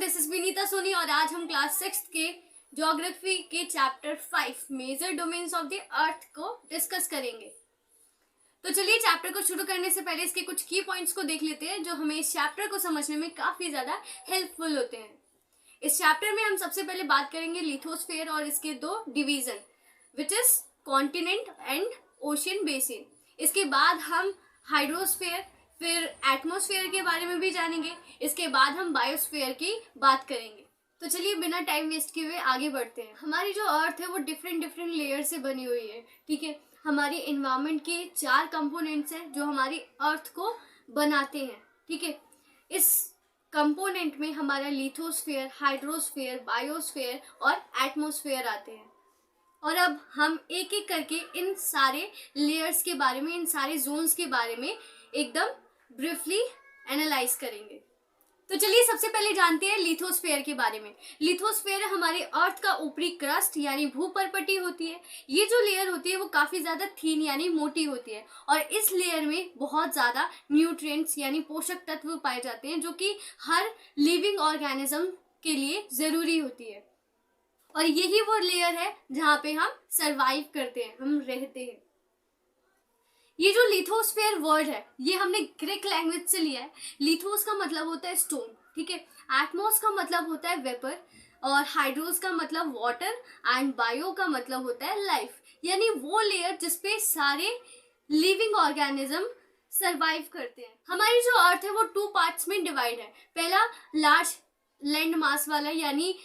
This is Vinita Soni और आज हम क्लास 6 के ज्योग्राफी के chapter 5 major domains of the earth को डिस्कस करेंगे। तो चलिए चैप्टर को शुरू करने से पहले इसके कुछ की पॉइंट्स को देख लेते हैं जो हमें इस चैप्टर को समझने में काफी ज्यादा हेल्पफुल होते हैं। इस चैप्टर में हम सबसे पहले बात करेंगे लिथोस्फीयर और इसके दो division which is continent and ocean basin. इसके बाद हम हाइड्रोस्फीयर फिर एटमॉस्फेयर के बारे में भी जानेंगे। इसके बाद हम बायोस्फीयर की बात करेंगे। तो चलिए बिना टाइम वेस्ट किए हुए आगे बढ़ते हैं। हमारी जो अर्थ है वो डिफरेंट लेयर से बनी हुई है, ठीक है। हमारी एनवायरनमेंट के 4 कंपोनेंट्स हैं जो हमारी अर्थ को बनाते हैं, ठीक है। इस कंपोनेंट में हमारा लिथोस्फीयर, हाइड्रोस्फीयर, बायोस्फीयर और एटमॉस्फेयर आते हैं। और अब हम एक एक करके इन सारे लेयर्स के बारे में, इन सारे जोन्स के बारे में एकदम ब्रीफली एनालाइज करेंगे। तो चलिए सबसे पहले जानते हैं लिथोस्फीयर के बारे में। लिथोस्फीयर हमारे अर्थ का ऊपरी क्रस्ट यानी भूपर्पटी होती है। ये जो लेयर होती है वो काफी ज्यादा थीन यानी मोटी होती है और इस लेयर में बहुत ज्यादा न्यूट्रिएंट्स यानी पोषक तत्व पाए जाते हैं जो कि हर लिविंग ऑर्गेनिज्म के लिए जरूरी होती है। और यही वो लेयर है जहाँ पे हम सरवाइव करते हैं, हम रहते हैं। ये जो लिथोस्फीयर वर्ड है ये हमने ग्रीक लैंग्वेज से लिया है। लिथोस का मतलब होता है स्टोन, ठीक है। एटमॉस का मतलब होता है वेपर और हाइड्रोस का मतलब वाटर एंड बायो का मतलब होता है लाइफ, यानी वो लेयर जिसपे सारे लिविंग ऑर्गेनिज्म सरवाइव करते हैं। हमारी जो अर्थ है वो 2 पार्ट्स में डिवाइड है। पहला लार्ज लैंड मास वाला यानी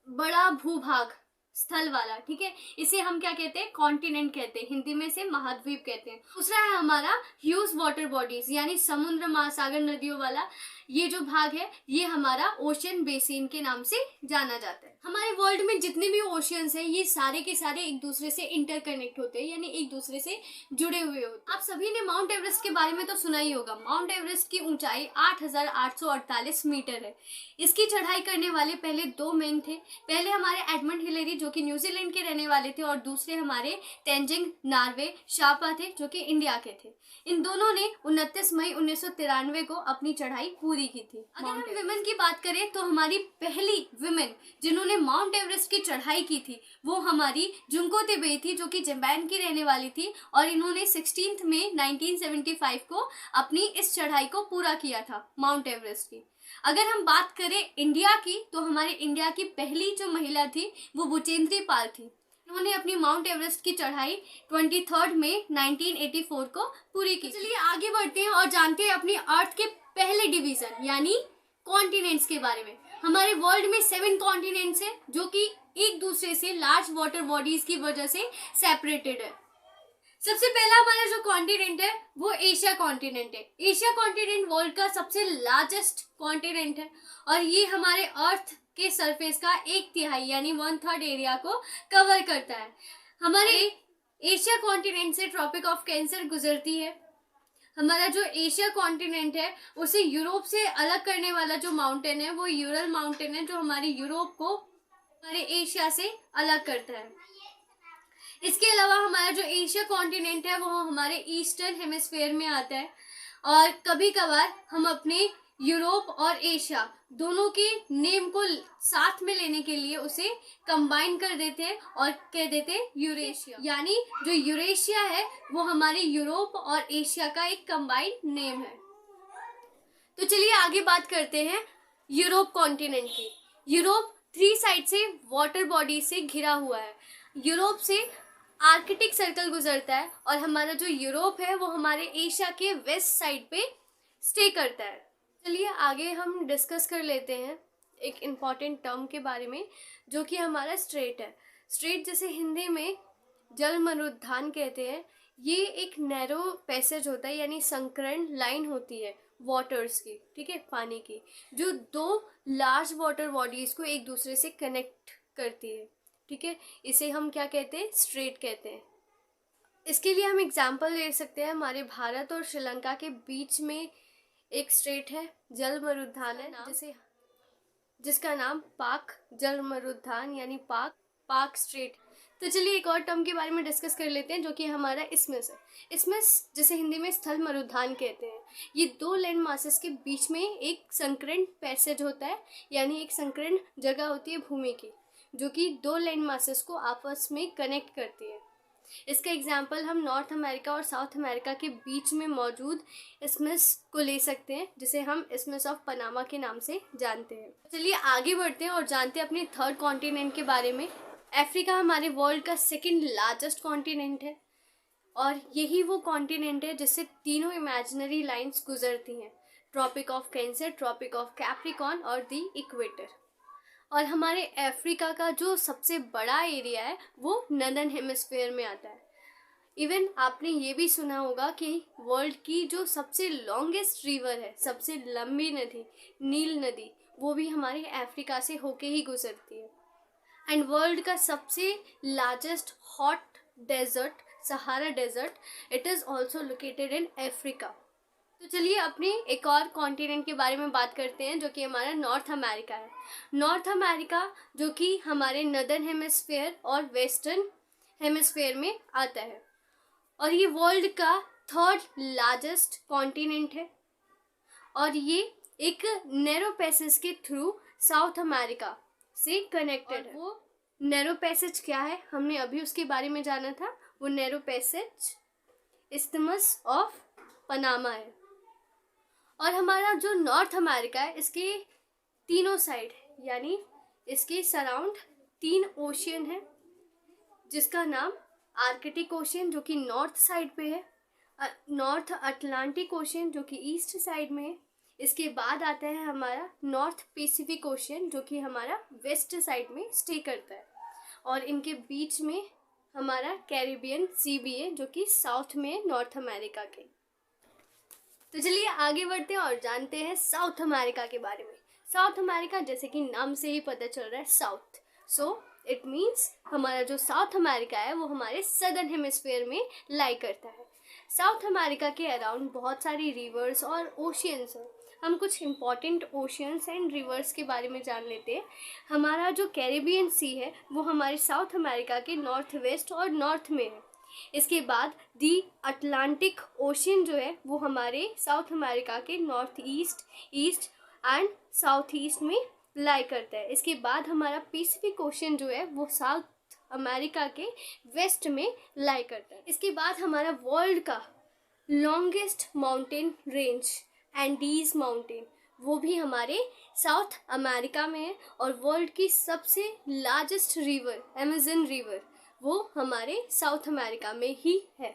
बड़ा भूभाग स्थल वाला, ठीक है। इसे हम क्या कहते हैं, कॉन्टिनेंट कहते हैं, हिंदी में इसे महाद्वीप कहते हैं। दूसरा है हमारा ह्यूज वाटर बॉडीज यानी समुद्र, महासागर, नदियों वाला ये जो भाग है ये हमारा ओशियन बेसिन के नाम से जाना जाता है। हमारे वर्ल्ड में जितने भी ओशियंस हैं ये सारे के सारे एक दूसरे से इंटरकनेक्ट होते हैं यानी एक दूसरे से जुड़े हुए होते हैं। आप सभी ने माउंट एवरेस्ट के बारे में तो सुना ही होगा। माउंट एवरेस्ट की ऊंचाई 8,848 मीटर है। इसकी चढ़ाई करने वाले पहले 2 मैन थे। पहले हमारे एडमंड हिलेरी जो कि न्यूजीलैंड के रहने वाले थे और दूसरे हमारे तेंजिंग नार्वे शापा थे जो कि इंडिया के थे। इन दोनों ने 29 मई 1993 को अपनी चढ़ाई पूरी की थी। अगर हम विमेन की बात करें तो हमारी पहली विमेन जिन्होंने माउंट एवरेस्ट की चढ़ाई की थी वो हमारी जुंको तेबे थी जो कि जापान की रहने वाली थी और इन्होंने 16 मई 1975 को अपनी इस चढ़ाई को पूरा किया था माउंट एवरेस्ट की। अगर हम बात करें इंडिया की तो हमारे इंडिया की पहली जो महिला थी वो बुचेंद्री पाल थी। उन्होंने अपनी माउंट एवरेस्ट की चढ़ाई 23 मई 1984 को पूरी की। चलिए आगे बढ़ते हैं और जानते हैं अपनी अर्थ के पहले डिवीजन यानी कॉन्टिनेंट्स के बारे में। हमारे वर्ल्ड में 7 कॉन्टिनेंट्स हैं जो कि एक दूसरे से लार्ज वाटर बॉडीज की वजह से सेपरेटेड है। सबसे पहला हमारा जो कॉन्टिनेंट है वो एशिया कॉन्टिनेंट है। एशिया कॉन्टिनेंट वर्ल्ड का सबसे लार्जेस्ट कॉन्टिनेंट है और ये हमारे अर्थ के सरफेस का 1/3 यानी 1/3 एरिया को कवर करता है। हमारे एशिया कॉन्टिनेंट से ट्रॉपिक ऑफ कैंसर गुजरती है। हमारा जो एशिया कॉन्टिनेंट है उसे यूरोप से अलग करने वाला जो माउंटेन है वो यूरल माउंटेन है जो हमारे यूरोप को हमारे एशिया से अलग करता है। इसके अलावा हमारा जो एशिया कॉन्टिनेंट है वो हमारे ईस्टर्न हेमिस्फीयर में आता है और कभी कभार हम अपने यूरोप और एशिया दोनों के नेम को साथ में लेने के लिए उसे कंबाइन कर देते हैं और कह देते हैं यूरेशिया, यानी जो यूरेशिया है वो हमारे यूरोप और एशिया का एक कंबाइंड नेम है। तो चलिए आगे बात करते हैं यूरोप कॉन्टिनेंट की। यूरोप 3 साइड से वाटर बॉडी से घिरा हुआ है। यूरोप से आर्कटिक सर्कल गुजरता है और हमारा जो यूरोप है वो हमारे एशिया के वेस्ट साइड पे स्टे करता है। चलिए आगे हम डिस्कस कर लेते हैं एक इम्पॉर्टेंट टर्म के बारे में जो कि हमारा स्ट्रेट है। स्ट्रेट जैसे हिंदी में जलमरुद्धान कहते हैं। ये एक नैरो पैसेज होता है यानी संकर्ण लाइन होती है वाटर्स की, ठीक है, पानी की, जो 2 लार्ज वाटर बॉडीज को एक दूसरे से कनेक्ट करती है, ठीक है। इसे हम क्या कहते हैं, स्ट्रेट कहते हैं। इसके लिए हम एग्जाम्पल ले सकते हैं। हमारे भारत और श्रीलंका के बीच में एक स्ट्रेट है, जलमरुद्धान है, जिसका नाम पाक जलमरुद्धान यानी पाक स्ट्रेट। तो चलिए एक और टर्म के बारे में डिस्कस कर लेते हैं जो कि हमारा इस्मस है। इस्मस जिसे हिंदी में स्थल मरुद्यान कहते हैं, ये दो लैंड मासेस के बीच में एक संकीर्ण पैसेज होता है, यानी एक संकीर्ण जगह होती है भूमि की, जो कि दो लैंड मासेस को आपस में कनेक्ट करती है। इसका एग्जाम्पल हम नॉर्थ अमेरिका और साउथ अमेरिका के बीच में मौजूद इस्मस को ले सकते हैं, जिसे हम इस्मस ऑफ पनामा के नाम से जानते हैं। चलिए आगे बढ़ते हैं और जानते हैं अपने थर्ड कॉन्टिनेंट के बारे में। अफ्रीका हमारे वर्ल्ड का सेकंड लार्जेस्ट कॉन्टिनेंट है और यही वो कॉन्टिनेंट है जिससे तीनों इमेजिनरी लाइंस गुजरती हैं, Tropic of Cancer, Tropic of Capricorn और द इक्वेटर। और हमारे अफ्रीका का जो सबसे बड़ा एरिया है वो नदर्न हेमिस्फीयर में आता है। इवन आपने ये भी सुना होगा कि वर्ल्ड की जो सबसे लॉन्गेस्ट रिवर है, सबसे लंबी नदी, नील नदी, वो भी हमारे अफ्रीका से होके ही गुजरती है। एंड वर्ल्ड का सबसे largest hot desert, Sahara desert, it is also located in Africa. तो चलिए अपने एक और कॉन्टिनेंट के बारे में बात करते हैं जो कि हमारा नॉर्थ अमेरिका है। नॉर्थ अमेरिका जो कि हमारे नदर्न हेमिस्फीयर और वेस्टर्न हेमिस्फीयर में आता है और ये वर्ल्ड का थर्ड लार्जेस्ट कॉन्टिनेंट है और ये एक नैरो पैसेज के थ्रू साउथ अमेरिका से कनेक्टेड है। वो नैरो पैसेज क्या है, हमने अभी उसके बारे में जाना था। वो narrow passage isthmus of Panama है। और हमारा जो नॉर्थ अमेरिका है, इसके तीनों साइड यानी इसके सराउंड 3 ओशियन है, जिसका नाम आर्कटिक ओशियन जो कि नॉर्थ साइड पे है, नॉर्थ अटलांटिक ओशियन जो कि ईस्ट साइड में है, इसके बाद आता है हमारा नॉर्थ पैसिफिक ओशियन जो कि हमारा वेस्ट साइड में स्टे करता है, और इनके बीच में हमारा कैरिबियन सी भी है जो कि साउथ में है नॉर्थ अमेरिका के। तो चलिए आगे बढ़ते हैं और जानते हैं साउथ अमेरिका के बारे में। साउथ अमेरिका जैसे कि नाम से ही पता चल रहा है साउथ, सो इट मीन्स हमारा जो साउथ अमेरिका है वो हमारे सदर्न हेमिस्फीयर में लाई करता है। साउथ अमेरिका के अराउंड बहुत सारी रिवर्स और ओशियंस हैं। हम कुछ इम्पॉर्टेंट ओशियंस एंड रिवर्स के बारे में जान लेते हैं। हमारा जो कैरिबियन सी है वो हमारे साउथ अमेरिका के नॉर्थ वेस्ट और नॉर्थ में है। इसके बाद दी अटलांटिक ओशियन जो है वो हमारे साउथ अमेरिका के north east, east and south east में लाई करता है। इसके बाद हमारा पैसिफिक ओशियन जो है वो साउथ अमेरिका के वेस्ट में लाई करता है। इसके बाद हमारा वर्ल्ड का longest mountain range Andes mountain, वो भी हमारे साउथ अमेरिका में है, और वर्ल्ड की सबसे लार्जेस्ट रिवर अमेज़न रिवर वो हमारे साउथ अमेरिका में ही है।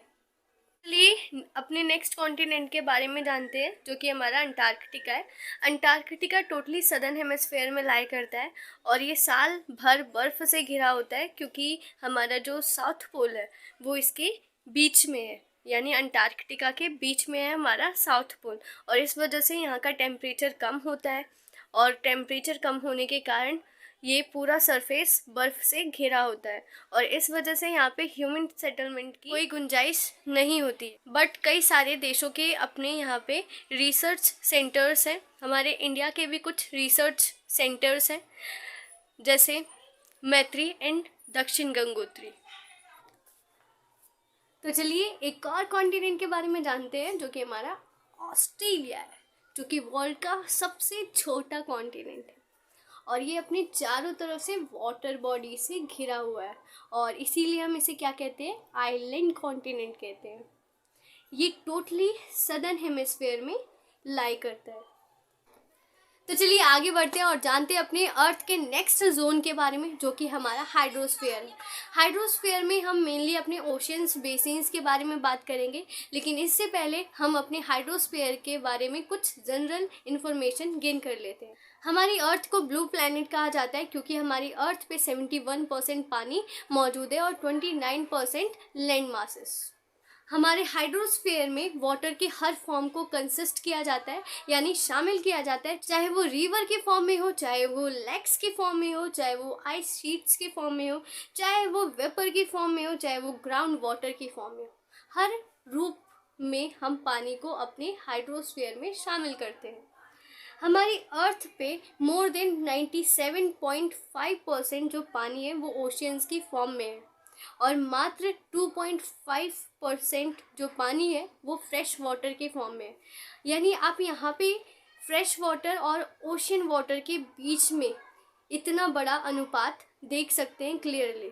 चलिए अपने नेक्स्ट कॉन्टिनेंट के बारे में जानते हैं जो कि हमारा अंटार्कटिका है। अंटार्कटिका टोटली सदर्न हेमिस्फीयर में लाई करता है और ये साल भर बर्फ़ से घिरा होता है क्योंकि हमारा जो साउथ पोल है वो इसके बीच में है, यानी अंटार्कटिका के बीच में है हमारा साउथ पोल, और इस वजह से यहाँ का टेम्परेचर कम होता है और टेम्परेचर कम होने के कारण ये पूरा सरफेस बर्फ़ से घिरा होता है और इस वजह से यहाँ पे ह्यूमन सेटलमेंट की कोई गुंजाइश नहीं होती। बट कई सारे देशों के अपने यहाँ पे रिसर्च सेंटर्स हैं। हमारे इंडिया के भी कुछ रिसर्च सेंटर्स हैं जैसे मैत्री एंड दक्षिण गंगोत्री। तो चलिए एक और कॉन्टिनेंट के बारे में जानते हैं जो कि हमारा ऑस्ट्रेलिया है, जो कि वर्ल्ड का सबसे छोटा कॉन्टिनेंट है और ये अपने चारों तरफ से वाटर बॉडी से घिरा हुआ है और इसीलिए हम इसे क्या कहते हैं, आइलैंड कॉन्टिनेंट कहते हैं। ये टोटली सदर्न हेमिस्फीयर में लाई करता है। तो चलिए आगे बढ़ते हैं और जानते हैं अपने अर्थ के नेक्स्ट जोन के बारे में जो कि हमारा हाइड्रोस्फीयर है। हाइड्रोस्फीयर में हम मेनली अपने ओशियंस, बेसिन्स के बारे में बात करेंगे, लेकिन इससे पहले हम अपने हाइड्रोस्फीयर के बारे में कुछ जनरल इन्फॉर्मेशन गेन कर लेते हैं। हमारी अर्थ को ब्लू प्लैनेट कहा जाता है क्योंकि हमारी अर्थ पे 71% पानी मौजूद है और 29% लैंड मासेस। हमारे हाइड्रोस्फीयर में वाटर के हर फॉर्म को कंसिस्ट किया जाता है, यानी शामिल किया जाता है, चाहे वो रिवर के फॉर्म में हो, चाहे वो लेक्स के फॉर्म में हो, चाहे वो आइस शीट्स के फॉर्म में हो, चाहे वो वेपर की फॉर्म में हो, चाहे वो ग्राउंड वाटर की फॉर्म में हो। हर रूप में हम पानी को अपने हाइड्रोस्फीयर में शामिल करते हैं। हमारी अर्थ पे मोर देन 97.5% जो पानी है वो ओशियंस की फॉर्म में है और मात्र 2.5% जो पानी है वो फ्रेश वाटर के फॉर्म में है। यानी आप यहाँ पे फ्रेश वाटर और ओशन वाटर के बीच में इतना बड़ा अनुपात देख सकते हैं क्लियरली।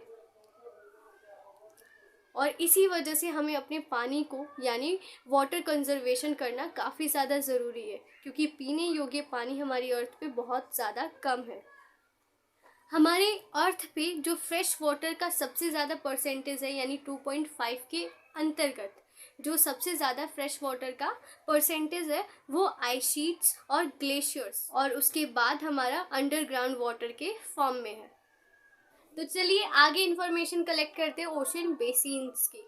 और इसी वजह से हमें अपने पानी को यानी वाटर कंजर्वेशन करना काफ़ी ज़्यादा ज़रूरी है, क्योंकि पीने योग्य पानी हमारी अर्थ पे बहुत ज़्यादा कम है। हमारे अर्थ पे जो फ्रेश वाटर का सबसे ज़्यादा परसेंटेज है यानी 2.5 के अंतर्गत जो सबसे ज़्यादा फ्रेश वाटर का परसेंटेज है वो आइस शीट्स और ग्लेशियर्स और उसके बाद हमारा अंडरग्राउंड वाटर के फॉर्म में है। तो चलिए आगे इन्फॉर्मेशन कलेक्ट करते हैं ओशन बेसिन्स की।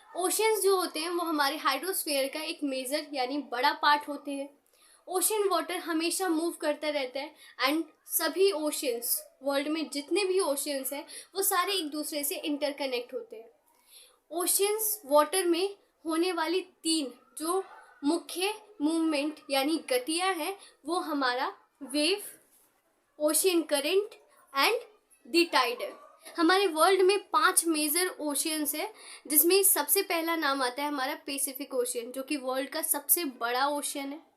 ओशंस जो होते हैं वो हमारे हाइड्रोस्फीयर का एक मेजर यानी बड़ा पार्ट होते हैं। ओशन वाटर हमेशा मूव करता रहता है एंड सभी ओशंस वर्ल्ड में जितने भी ओशंस हैं वो सारे एक दूसरे से इंटरकनेक्ट होते हैं। ओशंस वाटर में होने वाली 3 जो मुख्य मूवमेंट यानी गतियाँ हैं वो हमारा wave, ocean current and the tide है। हमारे वर्ल्ड में 5 मेजर ओशियंस है, जिसमें सबसे पहला नाम आता है हमारा पैसिफिक ओशियन जो कि वर्ल्ड का सबसे बड़ा ओशियन है।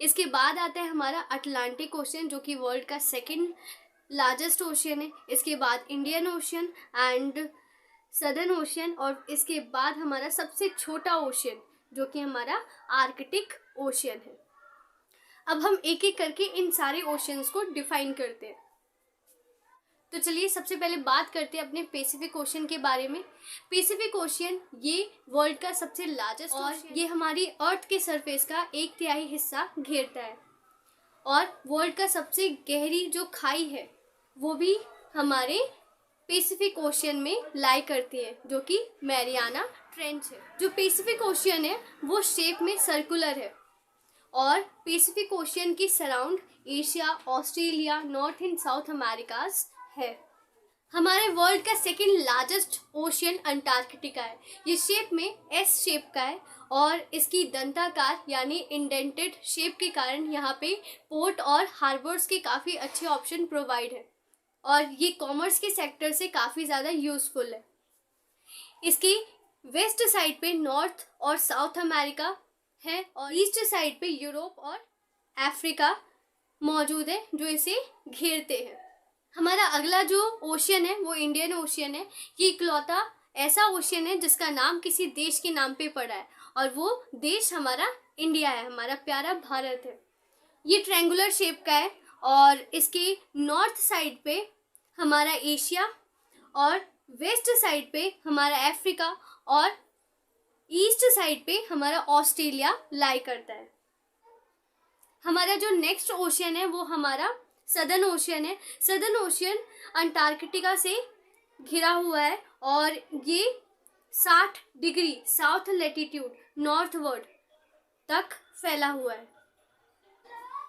इसके बाद आता है हमारा अटलांटिक ओशियन जो कि वर्ल्ड का सेकंड लार्जेस्ट ओशियन है। इसके बाद Indian ocean and southern ocean और इसके बाद हमारा सबसे छोटा ओशियन जो कि हमारा आर्कटिक ओशियन है। अब हम एक एक करके इन सारे ओशियंस को डिफाइन करते हैं। तो चलिए सबसे पहले बात करते हैं अपने पैसिफिक ओशियन के बारे में। पैसिफिक ओशियन ये वर्ल्ड का सबसे लार्जेस्ट और ये हमारी अर्थ के सरफेस का 1/3 हिस्सा घेरता है और वर्ल्ड का सबसे गहरी जो खाई है वो भी हमारे पैसिफिक ओशियन में लाई करती है जो कि मैरियाना ट्रेंच है। जो पैसिफिक ओशियन है वो शेप में सर्कुलर है और पैसिफिक ओशियन की surround Asia, Australia, North and South Americas है। हमारे वर्ल्ड का सेकंड लार्जेस्ट ओशियन अंटार्कटिका है। ये शेप में एस शेप का है और इसकी दंताकार यानी इंडेंटेड शेप के कारण यहाँ पे पोर्ट और हार्बर्स के काफ़ी अच्छे ऑप्शन प्रोवाइड है और ये कॉमर्स के सेक्टर से काफ़ी ज़्यादा यूज़फुल है। इसकी वेस्ट साइड पे नॉर्थ और साउथ अमेरिका है और ईस्ट साइड पे यूरोप और अफ्रीका मौजूद है जो इसे घेरते हैं। हमारा अगला जो ओशियन है वो इंडियन ओशियन है। ये इकलौता ऐसा ओशियन है जिसका नाम किसी देश के नाम पे पड़ा है और वो देश हमारा इंडिया है, हमारा प्यारा भारत है। ये ट्रायंगुलर शेप का है और इसके नॉर्थ साइड पे हमारा एशिया और वेस्ट साइड पे हमारा अफ्रीका और ईस्ट साइड पे हमारा ऑस्ट्रेलिया लाई करता है। हमारा जो नेक्स्ट ओशियन है वो हमारा सदर्न ओशियन है। सदर्न ओशियन अंटार्कटिका से घिरा हुआ है और ये 60 डिग्री साउथ लैटिट्यूड नॉर्थवर्ड तक फैला हुआ है।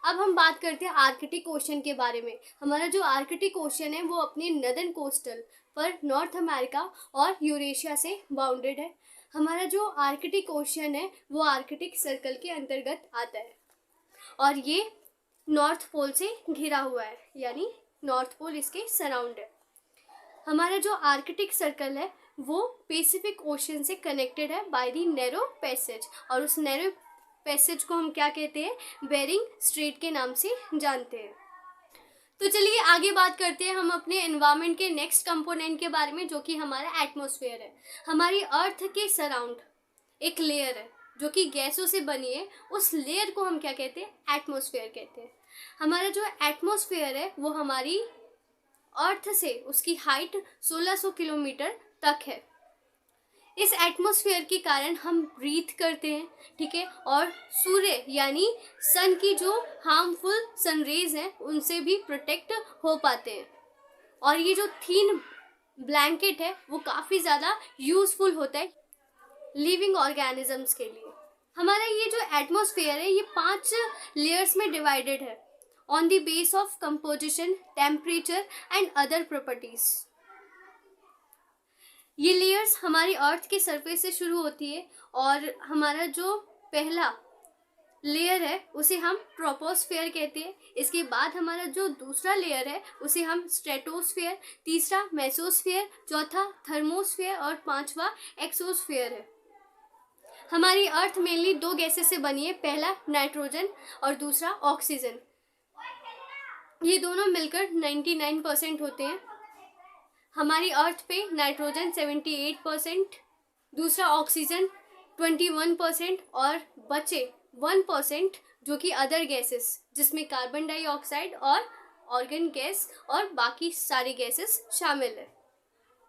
अब हम बात करते हैं आर्कटिक ओशन के बारे में। हमारा जो आर्कटिक ओशन है वो अपने नदर्न कोस्टल पर नॉर्थ अमेरिका और यूरेशिया से बाउंडेड है। हमारा जो आर्कटिक ओशन है वो आर्कटिक सर्कल के अंतर्गत आता है और ये नॉर्थ पोल से घिरा हुआ है यानी नॉर्थ पोल इसके सराउंड है। हमारा जो आर्कटिक सर्कल है वो पैसिफिक ओशन से कनेक्टेड है बाय द नैरो पैसेज और उस नैरो पैसेज को हम क्या कहते हैं, बेरिंग स्ट्रेट के नाम से जानते हैं। तो चलिए आगे बात करते हैं हम अपने एनवायरनमेंट के नेक्स्ट कंपोनेंट के बारे में जो कि हमारा एटमॉस्फेयर है। हमारी अर्थ के सराउंड एक लेयर है जो कि गैसों से बनी है, उस लेयर को हम क्या कहते हैं, एटमॉस्फेयर कहते हैं। हमारा जो एटमॉस्फेयर है वो हमारी अर्थ से उसकी हाइट 1600 किलोमीटर तक है। इस एटमॉस्फेयर के कारण हम ब्रीथ करते हैं, ठीक है, और सूर्य यानी सन की जो हार्मफुल सनरेज हैं उनसे भी प्रोटेक्ट हो पाते हैं। और ये जो थिन ब्लैंकेट है वो काफ़ी ज़्यादा यूज़फुल होता है लिविंग ऑर्गेनिजम्स के लिए। हमारा ये जो एटमॉस्फेयर है ये 5 लेयर्स में डिवाइडेड है on the base of composition, temperature and other properties. ये लेयर्स हमारी अर्थ के सरफेस से शुरू होती है और हमारा जो पहला लेयर है उसे हम ट्रोपोस्फेयर कहते हैं। इसके बाद हमारा जो दूसरा लेयर है उसे हम स्ट्रेटोस्फेयर, तीसरा मेसोस्फेयर, चौथा थर्मोस्फेयर और पांचवा एक्सोस्फेयर है। हमारी अर्थ मेनली दो गैसेस से बनी है, पहला नाइट्रोजन और दूसरा ऑक्सीजन। ये दोनों मिलकर 99% होते हैं। हमारी अर्थ पे नाइट्रोजन 78%, दूसरा ऑक्सीजन 21% और बचे 1% जो कि अदर गैसेस, जिसमें कार्बन डाइऑक्साइड और ऑर्गन गैस और बाकी सारी गैसेस शामिल है।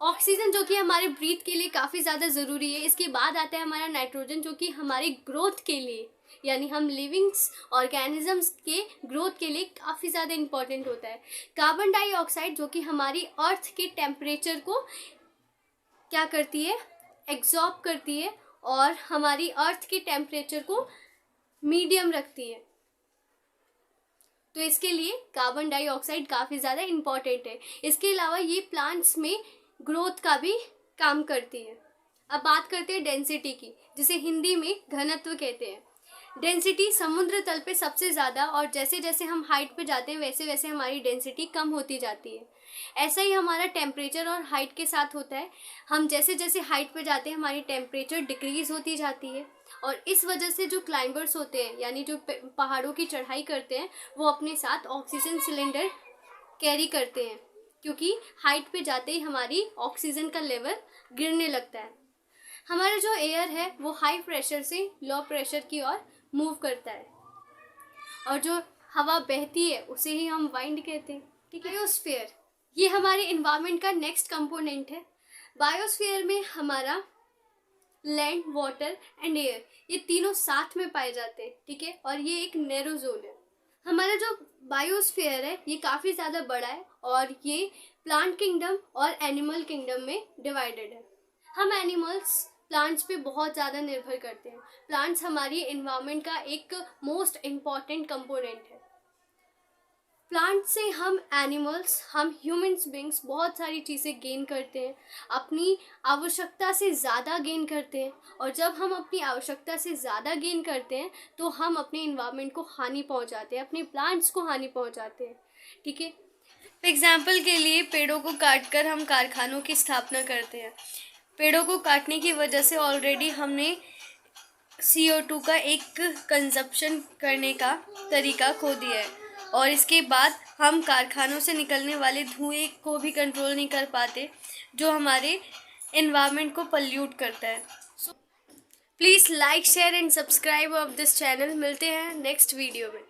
ऑक्सीजन जो कि हमारे ब्रीथ के लिए काफ़ी ज़्यादा ज़रूरी है। इसके बाद आता है हमारा नाइट्रोजन जो कि हमारी ग्रोथ के लिए, यानी हम लिविंग्स ऑर्गेनिजम्स के ग्रोथ के लिए काफ़ी ज़्यादा इम्पॉर्टेंट होता है। कार्बन डाइऑक्साइड जो कि हमारी अर्थ के टेम्परेचर को क्या करती है, एब्जॉर्ब करती है और हमारी अर्थ के टेम्परेचर को मीडियम रखती है। तो इसके लिए कार्बन डाइऑक्साइड काफ़ी ज़्यादा इम्पॉर्टेंट है। इसके अलावा ये प्लांट्स में ग्रोथ का भी काम करती है। अब बात करते हैं डेंसिटी की, जिसे हिंदी में घनत्व कहते हैं। डेंसिटी समुद्र तल पे सबसे ज़्यादा, और जैसे जैसे हम हाइट पे जाते हैं वैसे वैसे हमारी डेंसिटी कम होती जाती है। ऐसा ही हमारा टेम्परेचर और हाइट के साथ होता है। हम जैसे जैसे हाइट पे जाते हैं हमारी टेम्परेचर डिक्रीज़ होती जाती है, और इस वजह से जो क्लाइंबर्स होते हैं, यानी जो पहाड़ों की चढ़ाई करते हैं, वो अपने साथ ऑक्सीजन सिलेंडर कैरी करते हैं, क्योंकि हाइट पे जाते ही हमारी ऑक्सीजन का लेवल गिरने लगता है। हमारा जो एयर है वो हाई प्रेशर से लो प्रेशर की ओर मूव करता है, और जो हवा बहती है उसे ही हम वाइंड कहते हैं। ठीक है। बायोस्फीयर ये हमारे इन्वायरमेंट का नेक्स्ट कंपोनेंट है। बायोस्फीयर में हमारा लैंड, वाटर एंड एयर ये तीनों साथ में पाए जाते हैं। ठीक है। और ये एक नैरो जोन है। हमारा जो बायोस्फीयर है ये काफ़ी ज़्यादा बड़ा है, और ये प्लांट किंगडम और एनिमल किंगडम में डिवाइडेड है। हम एनिमल्स प्लांट्स पे बहुत ज़्यादा निर्भर करते हैं। प्लांट्स हमारी एनवायरनमेंट का एक मोस्ट इम्पॉर्टेंट कंपोनेंट है। प्लांट से हम एनिमल्स, हम ह्यूमन्स बींग्स बहुत सारी चीज़ें गेन करते हैं, अपनी आवश्यकता से ज़्यादा गेन करते हैं। और जब हम अपनी आवश्यकता से ज़्यादा गेन करते हैं तो हम अपने इन्वायरमेंट को हानि पहुंचाते हैं, अपने प्लांट्स को हानि पहुंचाते हैं। ठीक है। एग्जाम्पल के लिए पेड़ों को काटकर हम कारखानों की स्थापना करते हैं। पेड़ों को काटने की वजह से ऑलरेडी हमने CO2 का एक कंजप्शन करने का तरीका खो दिया है, और इसके बाद हम कारखानों से निकलने वाले धुएं को भी कंट्रोल नहीं कर पाते, जो हमारे एनवायरनमेंट को पल्यूट करता है। Please like, share and subscribe of this channel. मिलते हैं नेक्स्ट वीडियो में।